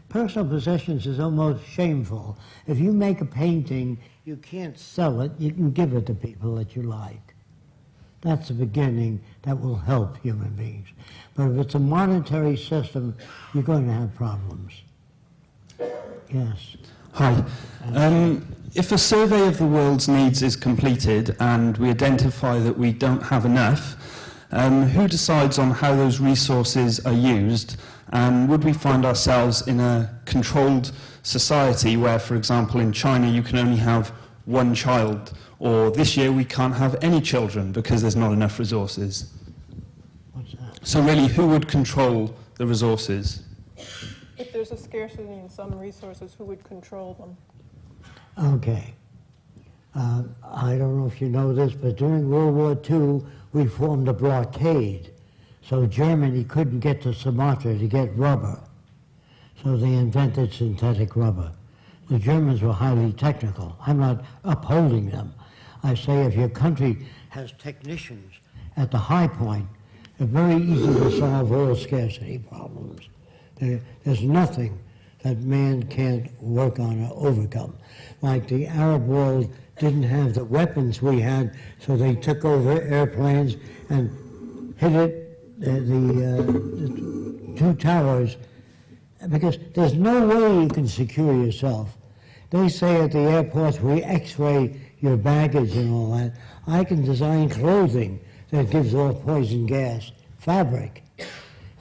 Personal possessions is almost shameful. If you make a painting, you can't sell it, you can give it to people that you like. That's the beginning that will help human beings. But if it's a monetary system, you're going to have problems. Yes. Hi. If a survey of the world's needs is completed and we identify that we don't have enough, who decides on how those resources are used? And would we find ourselves in a controlled society where, for example, in China you can only have one child, or this year we can't have any children because there's not enough resources? What's that? So really, who would control the resources? If there's a scarcity in some resources, who would control them? Okay. I don't know if you know this, but during World War II, we formed a blockade. So Germany couldn't get to Sumatra to get rubber. So they invented synthetic rubber. The Germans were highly technical. I'm not upholding them. I say if your country has technicians at the high point, it's very easy to solve all scarcity problems. There's nothing that man can't work on or overcome. Like the Arab world didn't have the weapons we had, so they took over airplanes and hit it, the two towers, because there's no way you can secure yourself. They say at the airports, we x-ray your baggage and all that. I can design clothing that gives off poison gas, fabric.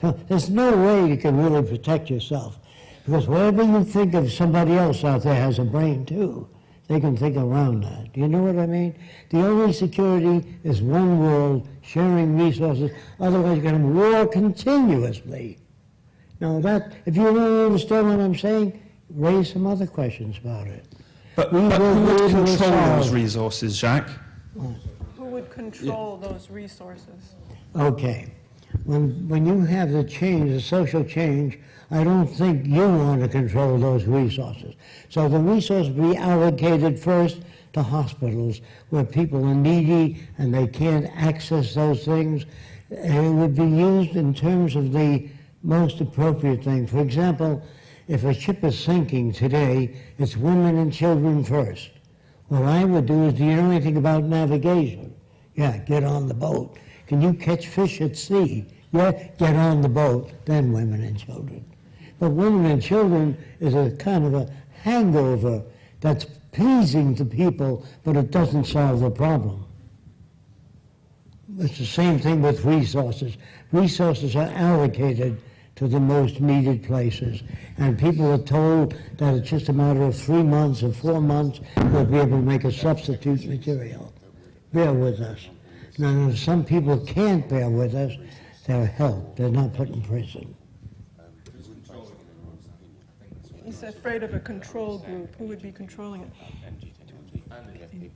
So there's no way you can really protect yourself, because whatever you think of, somebody else out there has a brain too. They can think around that. Do you know what I mean? The only security is one world, sharing resources. Otherwise, you're going to war continuously. Now that, if you don't understand what I'm saying, raise some other questions about it. But who would control those resources, Jacques? Who would control those resources? Okay. When you have the change, the social change, I don't think you want to control those resources. So the resources be allocated first to hospitals where people are needy and they can't access those things. And it would be used in terms of the most appropriate thing. For example, if a ship is sinking today, it's women and children first. What I would do is, do you know anything about navigation? Yeah, get on the boat. Can you catch fish at sea? Yeah, get on the boat, then women and children. But women and children is a kind of a hangover that's pleasing to people, but it doesn't solve the problem. It's the same thing with resources. Resources are allocated to the most needed places, and people are told that it's just a matter of 3 months or 4 months they'll be able to make a substitute material. Bear with us. Now, if some people can't bear with us, they're helped. They're not put in prison. He's afraid of a control group. Who would be controlling it?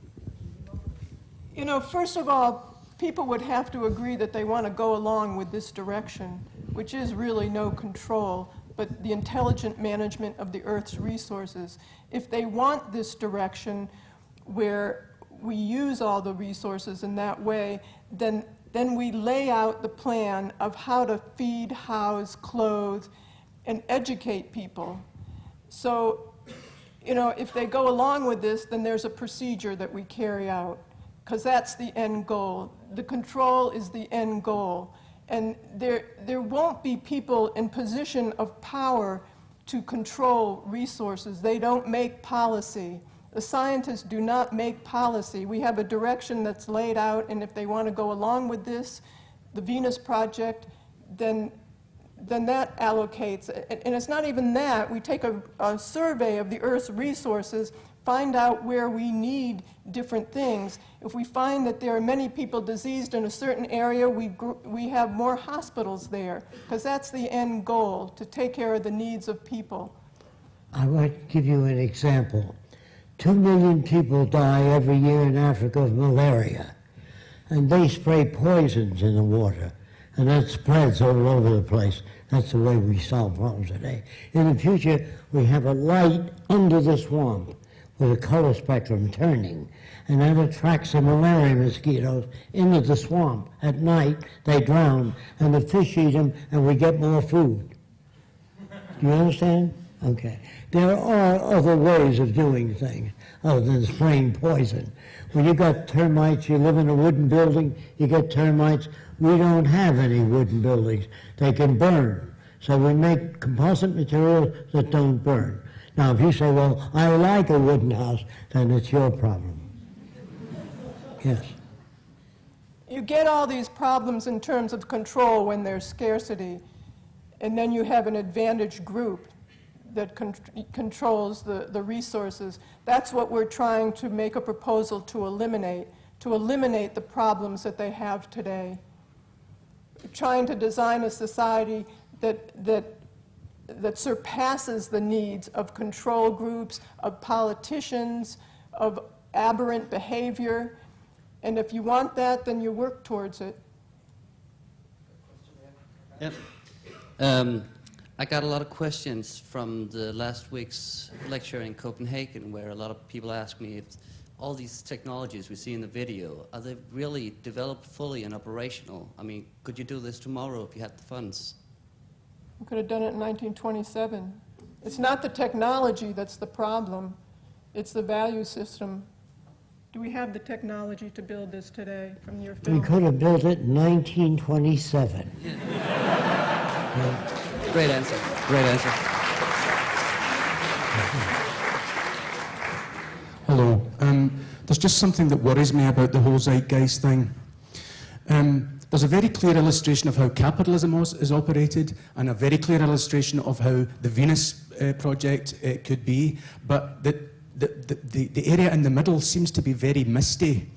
You know, first of all, people would have to agree that they want to go along with this direction, which is really no control, but the intelligent management of the Earth's resources. If they want this direction where we use all the resources in that way, then we lay out the plan of how to feed, house, clothe, and educate people. So, you know, if they go along with this, then there's a procedure that we carry out, because that's the end goal. The control is the end goal. And there won't be people in position of power to control resources. They don't make policy. The scientists do not make policy. We have a direction that's laid out, and if they want to go along with this, the Venus Project, then that allocates. And it's not even that. We take a survey of the Earth's resources, find out where we need different things. If we find that there are many people diseased in a certain area, we have more hospitals there, because that's the end goal, to take care of the needs of people. I want to give you an example. 2 million people die every year in Africa of malaria, and they spray poisons in the water, and that spreads all over the place. That's the way we solve problems today. In the future, we have a light under the swamp with a color spectrum turning, and that attracts the malaria mosquitoes into the swamp. At night, they drown, and the fish eat them, and we get more food. Do you understand? Okay. There are other ways of doing things other than spraying poison. When you got termites, you live in a wooden building, you get termites. We don't have any wooden buildings. They can burn. So we make composite materials that don't burn. Now, if you say, well, I like a wooden house, then it's your problem. Yes. You get all these problems in terms of control when there's scarcity, and then you have an advantaged group that controls the resources. That's what we're trying to make a proposal to eliminate the problems that they have today. We're trying to design a society that surpasses the needs of control groups, of politicians, of aberrant behavior. And if you want that, then you work towards it. Yep. I got a lot of questions from the last week's lecture in Copenhagen, where a lot of people asked me if all these technologies we see in the video, are they really developed fully and operational? I mean, could you do this tomorrow if you had the funds? We could have done it in 1927. It's not the technology that's the problem, it's the value system. Do we have the technology to build this today from your film? We could have built it in 1927. Great answer. Great answer. Hello. There's just something that worries me about the whole zeitgeist thing. There's a very clear illustration of how capitalism is operated, and a very clear illustration of how the Venus project could be, but the area in the middle seems to be very misty.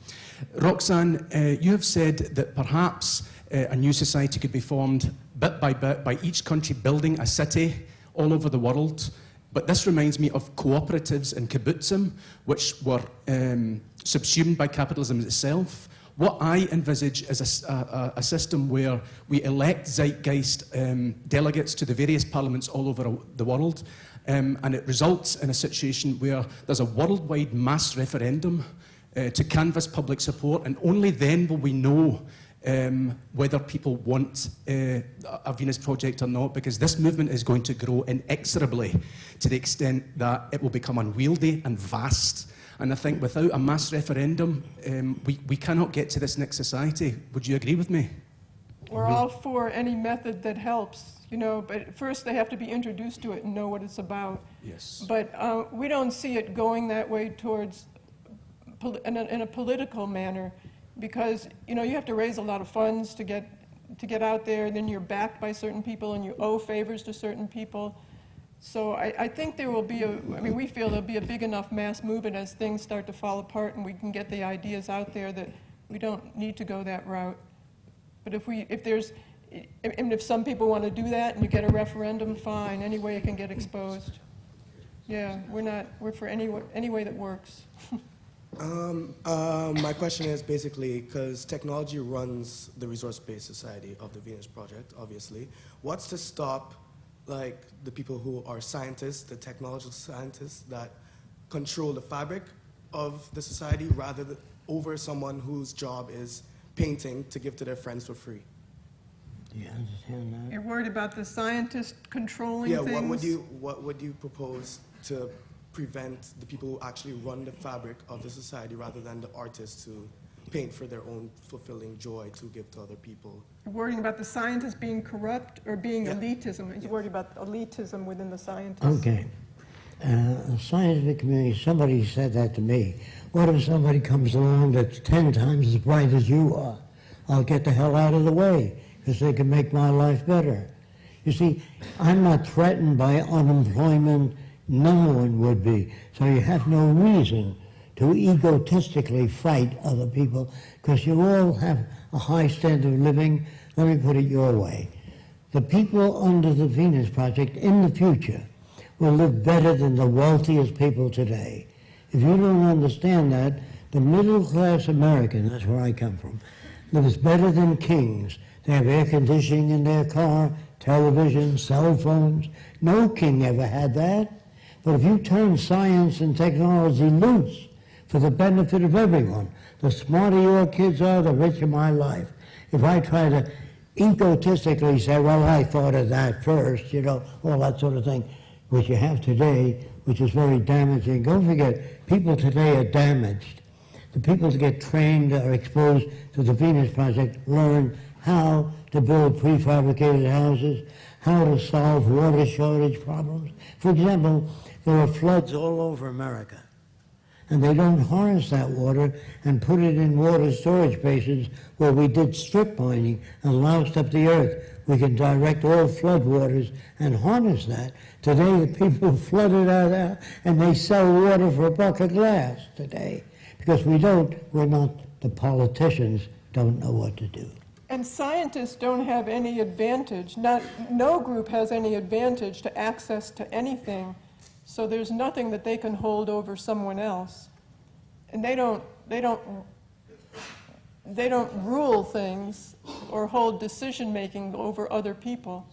Roxanne, you have said that perhaps a new society could be formed bit by each country building a city all over the world. But this reminds me of cooperatives and kibbutzim, which were subsumed by capitalism itself. What I envisage is a system where we elect zeitgeist delegates to the various parliaments all over the world, and it results in a situation where there's a worldwide mass referendum to canvass public support, and only then will we know whether people want a Venus project or not, because this movement is going to grow inexorably to the extent that it will become unwieldy and vast. And I think without a mass referendum, we cannot get to this next society. Would you agree with me? We're all for any method that helps, you know, but first they have to be introduced to it and know what it's about. Yes. But we don't see it going that way towards, in a political manner, because, you know, you have to raise a lot of funds to get out there, and then you're backed by certain people and you owe favors to certain people. So I think there will be we feel there'll be a big enough mass movement as things start to fall apart and we can get the ideas out there that we don't need to go that route. But if some people want to do that and you get a referendum, fine, any way it can get exposed. Yeah, we're for any way that works. My question is basically, because technology runs the resource-based society of the Venus Project, obviously. What's to stop, like, the people who are scientists, the technological scientists that control the fabric of the society rather than over someone whose job is painting to give to their friends for free? Do you understand that? You're worried about the scientists controlling things? Yeah, what would you propose to prevent the people who actually run the fabric of the society rather than the artists who paint for their own fulfilling joy to give to other people? You're worrying about the scientists being corrupt or being Yeah. elitism? He's worried about elitism within the scientists. Okay. The scientific community, somebody said that to me. What if somebody comes along that's 10 times as bright as you are? I'll get the hell out of the way, because they can make my life better. You see, I'm not threatened by unemployment. No one would be. So you have no reason to egotistically fight other people, because you all have a high standard of living. Let me put it your way. The people under the Venus Project in the future will live better than the wealthiest people today. If you don't understand that, the middle-class American, that's where I come from, lives better than kings. They have air conditioning in their car, television, cell phones. No king ever had that. But if you turn science and technology loose for the benefit of everyone, the smarter your kids are, the richer my life. If I try to egotistically say, well, I thought of that first, you know, all that sort of thing, which you have today, which is very damaging. Don't forget, people today are damaged. The people that get trained or exposed to the Venus Project learn how to build prefabricated houses, how to solve water shortage problems. For example, there are floods all over America, and they don't harness that water and put it in water storage basins where we did strip mining and loused up the earth. We can direct all flood waters and harness that. Today, the people flood it out there, and they sell water for a buck of glass today, because we're not, the politicians don't know what to do. And scientists don't have any advantage, no group has any advantage to access to anything, so there's nothing that they can hold over someone else. And they don't rule things or hold decision-making over other people.